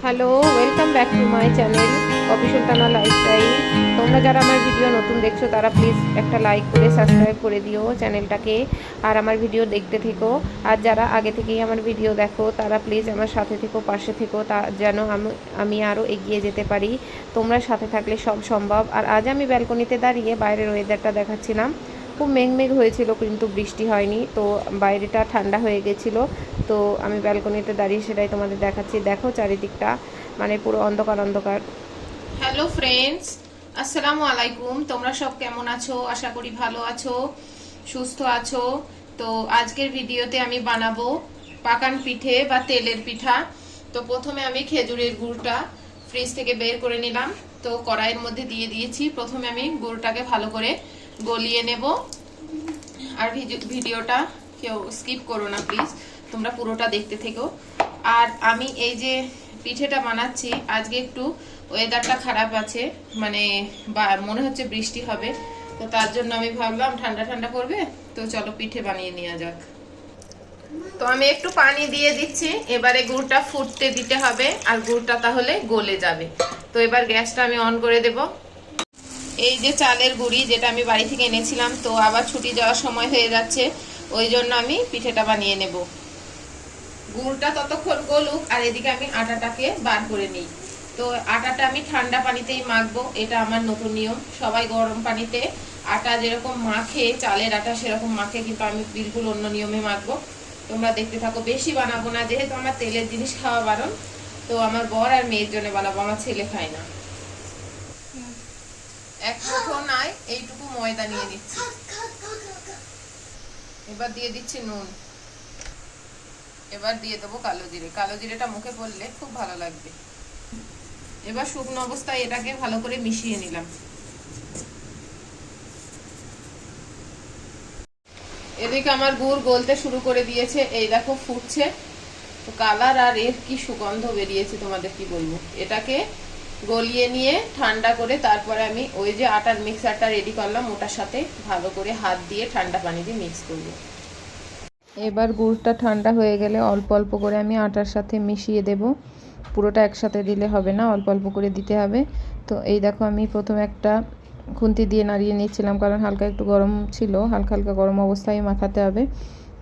Hello, welcome back to my channel copy Sultana lifestyle. তোমরা যারা আমার ভিডিও নতুন দেখছো তারা প্লিজ একটা লাইক করে সাবস্ক্রাইব করে দিও চ্যানেলটাকে, আর আমার ভিডিও দেখতে থেকো। আর যারা আগে থেকেই আমার ভিডিও দেখো তারা প্লিজ আমার সাথে থেকো, পাশে থেকো, তা যেন আমি আরও এগিয়ে যেতে পারি। তোমরা সাথে থাকলে সব সম্ভব। আর আজ আমি ব্যালকনিতে দাঁড়িয়ে বাইরের ওয়েদারটা দেখাচ্ছিলাম। খুব মেঘ হয়েছিল কিন্তু বৃষ্টি হয়নি, তো বাইরেটা ঠান্ডা হয়ে গেছিলো। তো আমি ব্যালকনিতে দাঁড়িয়ে সেটাই তোমাদের দেখাচ্ছি। দেখো চারিদিকটা মানে পুরো অন্ধকার অন্ধকার। হ্যালো ফ্রেন্ডস, আসসালামু আলাইকুম। তোমরা সব কেমন আছো? আশা করি ভালো আছো, সুস্থ আছো। তো আজকের ভিডিওতে আমি বানাবো পাকান পিঠে বা তেলের পিঠা। তো প্রথমে আমি খেজুরের গুড়টা ফ্রিজ থেকে বের করে নিলাম, তো কড়াইয়ের মধ্যে দিয়ে দিয়েছি। প্রথমে আমি গুড়টাকে ভালো করে গলিয়ে নেব। আর ভিডিওটা কেউ স্কিপ করো না প্লিজ, তোমরা পুরোটা দেখতে থেকো। আর আমি এই যে পিঠেটা বানাচ্ছি, আজকে একটু ওয়েদারটা খারাপ আছে, মানে মনে হচ্ছে বৃষ্টি হবে। তো তার জন্য আমি ভাবলাম ঠান্ডা ঠান্ডা করবে, তো চলো পিঠে বানিয়ে নেওয়া যাক। তো আমি একটু পানি দিয়ে দিচ্ছি, এবারে গুড়টা ফুটতে দিতে হবে, আর গুড়টা তাহলে গলে যাবে। তো এবার গ্যাসটা আমি অন করে দেব। এই যে চালের গুঁড়ি যেটা আমি বাড়ি থেকে এনেছিলাম, তো আবার ছুটি যাওয়ার সময় হয়ে যাচ্ছে, ওই জন্য আমি পিঠেটা বানিয়ে নেব। গুড়টা ততক্ষণ গলুক, আর এদিকে আমি আটাটাকে বার করে নিই। তো আটাটা আমি ঠান্ডা পানিতেই মাখবো, এটা আমার নতুন নিয়ম। সবাই গরম পানিতে আটা যেরকম মাখে, চালের আটা সেরকম মাখে, কিন্তু আমি বিলকুল অন্য নিয়মে মাখবো। তোমরা দেখতে থাকো। বেশি বানাবো না, যেহেতু আমার তেলের জিনিস খাওয়া বারণ। তো আমার বর আর মেয়ের জন্য বানাবো, আমার ছেলে খায় না। এক মুঠো নাই এইটুকু ময়দা নিয়ে নিচ্ছি। এবার দিয়ে দিচ্ছি নুন। এবার দিয়ে দেবো কালো জিরে। কালো জিরেটা মুখে পড়লে খুব ভালো লাগবে। এবার শুকনো অবস্থায় এটাকে ভালো করে মিশিয়ে নিলাম। এদিকে আমার গুড় গলতে শুরু করে দিয়েছে, এই দেখো ফুটছে। তো কালার আর এর কি সুগন্ধ বেরিয়েছে তোমাদের কি বলবো। এটাকে গলিয়ে নিয়ে ঠান্ডা করে তারপরে আমি ওই যে আটার মিক্সারটা রেডি করলাম, ওটার সাথে ভালো করে হাত দিয়ে ঠান্ডা পানি দিয়ে মিক্স করবো। এবার গুড়টা ঠান্ডা হয়ে গেলে অল্প অল্প করে আমি আটার সাথে মিশিয়ে দেব। পুরোটা একসাথে দিলে হবে না, অল্প অল্প করে দিতে হবে। তো এই দেখো আমি প্রথমে একটা খুন্তি দিয়ে নাড়িয়ে নিচ্ছিলাম, কারণ হালকা একটু গরম ছিল, হালকা হালকা গরম অবস্থায় মাখাতে হবে,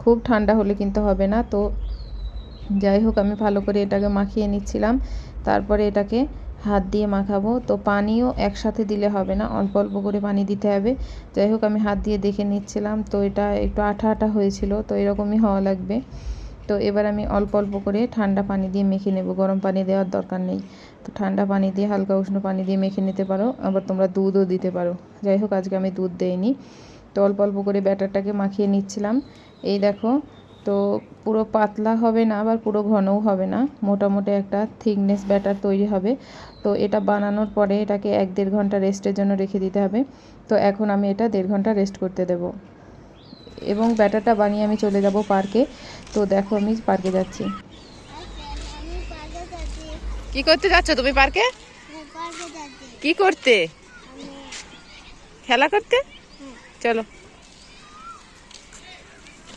খুব ঠান্ডা হলে কিন্তু হবে না। তো যাই হোক আমি ভালো করে এটাকে মাখিয়ে নিচ্ছিলাম, তারপরে এটাকে হাত দিয়ে মাখাবো। তো পানিও একসাথে দিলে হবে না, অল্প অল্প করে পানি দিতে হবে। যাই হোক আমি হাত দিয়ে দেখে নিচ্ছিলাম, তো এটা একটু আঠা আঠা হয়েছিল, তো এরকমই হওয়া লাগবে। তো এবার আমি অল্প অল্প করে ঠান্ডা পানি দিয়ে মেখে নেব, গরম পানি দেওয়ার দরকার নেই। তো ঠান্ডা পানি দিয়ে হালকা উষ্ণ পানি দিয়ে মেখে নিতে পারো, আবার তোমরা দুধও দিতে পারো। যাই হোক আজকে আমি দুধ দেইনি। তো অল্প অল্প করে ব্যাটারটাকে মাখিয়ে নিচ্ছিলাম। এই দেখো, তো পুরো পাতলা হবে না, আবার পুরো ঘনও হবে না, মোটামুটি একটা থিকনেস ব্যাটার তৈরি হবে। তো এটা বানানোর পরে এটাকে 1-1.5 ঘন্টা রেস্টের জন্য রেখে দিতে হবে। তো এখন আমি এটা 1.5 ঘন্টা রেস্ট করতে দেব, এবং ব্যাটারটা বানিয়ে আমি চলে যাব পার্কে। তো দেখো আমি পার্কে যাচ্ছি। কি করতে যাচ্ছ তুমি পার্কে? কি করতে? খেলা করতে? চলো।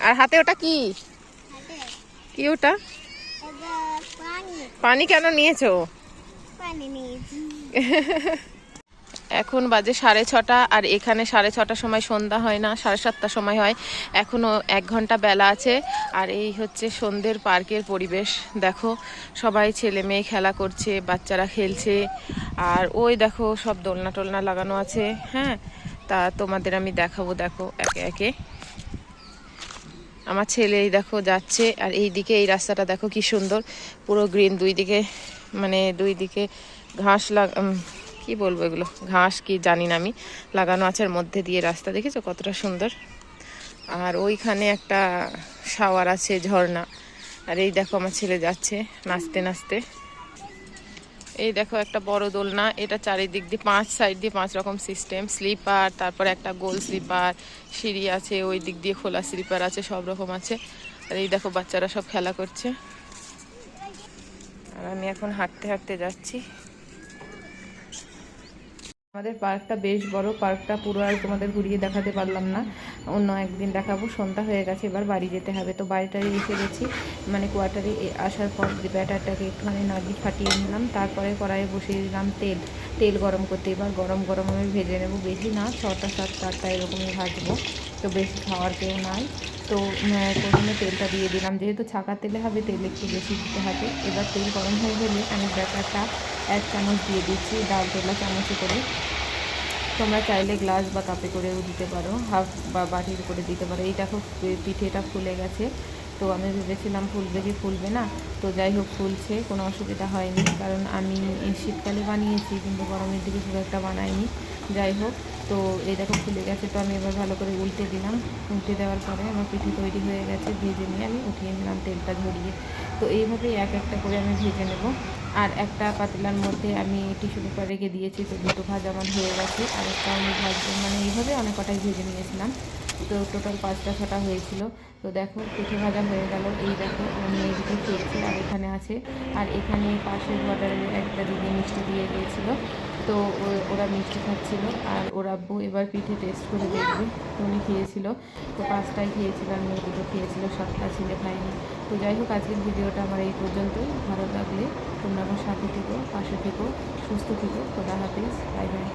আর হাতে ওটা কি? কি ওটা? পানি কেন নিয়েছো? এখন বাজে 6:30, আর এখানে 6:30 সময় সন্ধ্যা হয় না, 7:30 সময় হয়। এখনো 1 ঘন্টা বেলা আছে। আর এই হচ্ছে সন্ধ্যের পার্কের পরিবেশ। দেখো সবাই ছেলে মেয়ে খেলা করছে, বাচ্চারা খেলছে। আর ওই দেখো সব দোলনা টোলনা লাগানো আছে। হ্যাঁ, তা তোমাদের আমি দেখাবো, দেখো একে একে। আমার ছেলে এই দেখো যাচ্ছে, আর এই দিকে এই রাস্তাটা দেখো কি সুন্দর, পুরো গ্রিন, দুই দিকে মানে দুই দিকে ঘাস কি বলবো এগুলো, ঘাস কি জানি না আমি, লাগানো আছে। এর মধ্যে দিয়ে রাস্তা দেখেছো কতটা সুন্দর। আর ওইখানে একটা শাওয়ার আছে, ঝর্ণা। আর এই দেখো আমার ছেলে যাচ্ছে নাচতে নাচতে। এই দেখো একটা বড় দোলনা, এটা চারিদিক দিয়ে 5 সাইড দিয়ে 5 রকম সিস্টেম, স্লিপার, তারপর একটা গোল স্লিপার, সিঁড়ি আছে, ওই দিক দিয়ে খোলা স্লিপার আছে, সব রকম আছে। আর এই দেখো বাচ্চারা সব খেলা করছে। আর আমি এখন হাঁটতে হাঁটতে যাচ্ছি। আমাদের পার্কটা বেশ বড়, পার্কটা পুরো আর তোমাদের ঘুরিয়ে দেখাতে পারলাম না, অন্য একদিন দেখাবো। সন্ধ্যা হয়ে গেছে, এবার বাড়ি যেতে হবে। তো বাড়িটারে এসে গেছি, মানে কোয়ার্টারে আসার পর ব্যাটারটাকে একটুখানি নাড়িয়ে ফাটিয়ে নিলাম, তারপরে কড়াইয়ে বসিয়ে দিলাম তেল গরম করতে। এবার গরম গরম আমি ভেজে নেব, বেশি না, 6টা 7টা 8টা এরকমই ভাজবো, তো বেশি খাওয়ার কেউ নাই। তো প্রথমে তেলটা দিয়ে দিলাম, যেহেতু ছাকা তেলে হবে তেল একটু বেশি দিতে হবে। এবার তেল গরম হয়ে গেলে আমি ব্যাটারটা 1 চামচ দিয়ে দিচ্ছি, ডাল তোলা চামচে করে। তোমরা চাইলে গ্লাস বা কাপে করেও দিতে পারো, হাফ বা বাটির করে দিতে পারো। এই দেখো পিঠেটা ফুলে গেছে, তো আমি ভেবেছিলাম ফুলবে কি ফুলবে না, তো যাই হোক ফুলছে, কোনো অসুবিধা হয়নি, কারণ আমি শীতকালে বানিয়েছি কিন্তু গরমের দিকে খুব একটা বানাইনি। যাই হোক, তো এই দেখো ফুলে গেছে, তো আমি এবার ভালো করে উল্টে দিলাম। উল্টে দেওয়ার পরে আমার পিঠে তৈরি হয়ে গেছে, ভেজে নিয়ে আমি উঠিয়ে নিলাম তেলটা ঝরিয়ে। তো এইভাবেই এক একটা করে আমি ভেজে নেব। আর একটা পাতিলার মধ্যে আমি টিস্যু পেপার রেখে দিয়েছি, তো দুটো ভাজা আমার হয়ে গেছে। আর একটা আমি ভাজবো, মানে এইভাবে অনেক কটাই ভেজে নিয়েছিলাম, তো টোটাল 5টা 6টা হয়েছিল। তো দেখো পিঠে ভাজা হয়ে গেল, এই দেখো আমি এইদিকে খেয়েছি, আর এখানে আছে। আর এখানে পাশের অর্ডারের একটা দিদি মিষ্টি দিয়ে গিয়েছিলো, তো ওরা মিষ্টি খাচ্ছিল। আর ওর আব্বু এবার পিঠে টেস্ট করে দেখবে, তো উনি খেয়েছিল। তো 5টাই খেয়েছিল, আর মেয়ে দুটো খেয়েছিল, 7টা ছেলে খায়নি। তো যাই হোক, আজকের ভিডিওটা আমার এই পর্যন্তই। ভালো লাগলে তোমরা আমার সাথে থেকো, পাশে থেকো, সুস্থ থেকো। খোদা হাফিজ, বাই বাই।